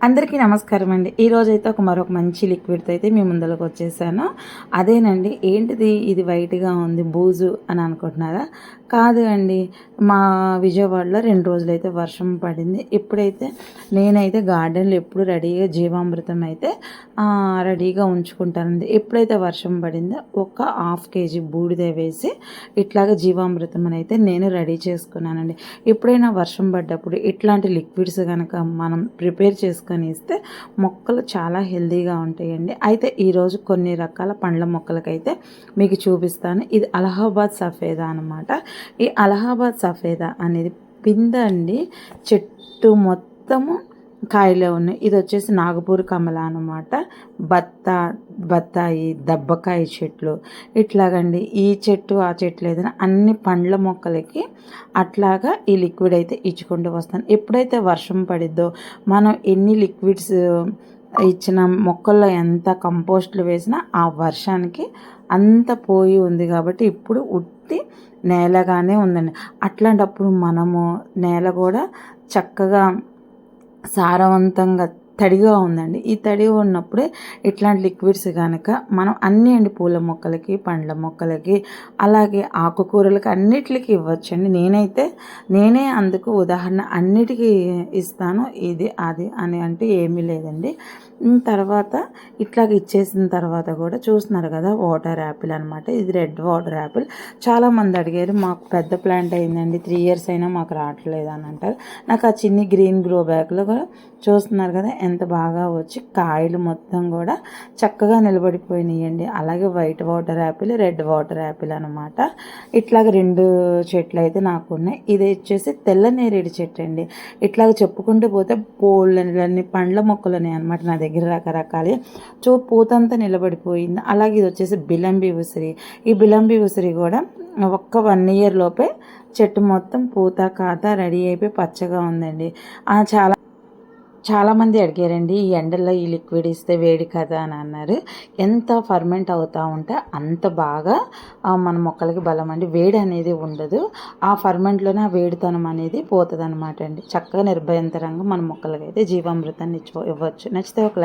అందరికీ నమస్కారం అండి. ఈరోజైతే మరొక మంచి లిక్విడ్తో అయితే మీ ముందరకు వచ్చేసాను. అదేనండి, ఏంటిది ఇది వైట్గా ఉంది బూజు అని అనుకుంటున్నారా? కాదు అండి, మా విజయవాడలో 2 రోజులైతే వర్షం పడింది. ఇప్పుడైతే నేనైతే గార్డెన్లో ఎప్పుడు రెడీగా జీవామృతం అయితే రెడీగా ఉంచుకుంటానండి. ఎప్పుడైతే వర్షం పడిందో ఒక 1/2 కేజీ బూడిద వేసి ఇట్లాగ జీవామృతం అని అయితే నేను రెడీ చేసుకున్నానండి. ఎప్పుడైనా వర్షం పడ్డప్పుడు ఇట్లాంటి లిక్విడ్స్ కనుక మనం ప్రిపేర్ చేసుకొని ఇస్తే మొక్కలు చాలా హెల్తీగా ఉంటాయండి. అయితే ఈరోజు కొన్ని రకాల పండ్ల మొక్కలకైతే మీకు చూపిస్తాను. ఇది అలహాబాద్ సఫేదా అనమాట. ఈ అలహాబాద్ సఫేదా అనేది పింద అండి, చెట్టు మొత్తము కాయలే ఉన్నాయి. ఇది వచ్చేసి నాగపూర్ కమల అనమాట. బత్తాయి, దబ్బకాయ చెట్లు ఇట్లాగండి. ఈ చెట్టు ఆ చెట్లు ఏదైనా అన్ని పండ్ల మొక్కలకి అట్లాగా ఈ లిక్విడ్ అయితే ఇచ్చుకుంటూ వస్తాను. ఎప్పుడైతే వర్షం పడిద్దో మనం ఎన్ని లిక్విడ్స్ ఇచ్చిన మొక్కల్లో ఎంత కంపోస్ట్లు వేసినా ఆ వర్షానికి అంత పోయి ఉంది కాబట్టి ఇప్పుడు ఉట్టి నేలగానే ఉందండి. అట్లాంటప్పుడు మనము నేల కూడా చక్కగా సారవంతంగా తడిగా ఉందండి. ఈ తడిగా ఉన్నప్పుడే ఇట్లాంటి లిక్విడ్స్ కనుక మనం అన్ని అండి, పూల మొక్కలకి, పండ్ల మొక్కలకి, అలాగే ఆకుకూరలకి అన్నిటికి ఇవ్వచ్చండి. నేనే అందుకు ఉదాహరణ అన్నిటికీ ఇస్తాను. ఇది అది అని అంటే ఏమీ లేదండి. తర్వాత ఇట్లాగ ఇచ్చేసిన తర్వాత కూడా చూస్తున్నారు కదా, వాటర్ యాపిల్ అనమాట. ఇది రెడ్ వాటర్ యాపిల్. చాలామంది అడిగారు, మాకు పెద్ద ప్లాంట్ అయిందండి, 3 years అయినా మాకు రావట్లేదు అని అంటారు. నాకు ఆ చిన్ని గ్రీన్ గ్రో బ్యాగ్లో కూడా చూస్తున్నారు కదా ఎంత బాగా వచ్చి కాయలు మొత్తం కూడా చక్కగా నిలబడిపోయినాయండి. అలాగే white water Apple, red water Apple అనమాట. ఇట్లాగ 2 చెట్లు అయితే నాకు ఉన్నాయి. ఇది వచ్చేసి తెల్ల నేరేడు చెట్టు అండి. ఇట్లాగ చెప్పుకుంటూ పోతే బోళ్ళని పండ్ల మొక్కలని అనమాట నా దగ్గర రకరకాల. పూతంతా నిలబడిపోయింది. అలాగే ఇది వచ్చేసి బిలంబి ఉసిరి. ఈ బిలంబి ఉసిరి కూడా ఒక్క 1 year లోపే చెట్టు మొత్తం పూత కాత రెడీ అయిపోయి పచ్చగా ఉందండి. చాలామంది అడిగారండి, ఈ ఎండల్లో ఈ లిక్విడ్ ఇస్తే వేడి కదా అని అన్నారు. ఎంత ఫర్మెంట్ అవుతూ ఉంటే అంత బాగా మన మొక్కలకి బలం అండి. వేడి అనేది ఉండదు. ఆ ఫర్మెంట్లోనే ఆ వేడితనం అనేది పోతుంది అనమాట అండి. చక్కగా నిర్భయంతరంగా మన మొక్కలకైతే జీవామృతాన్ని ఇవ్వచ్చు. నచ్చితే ఒక లైక్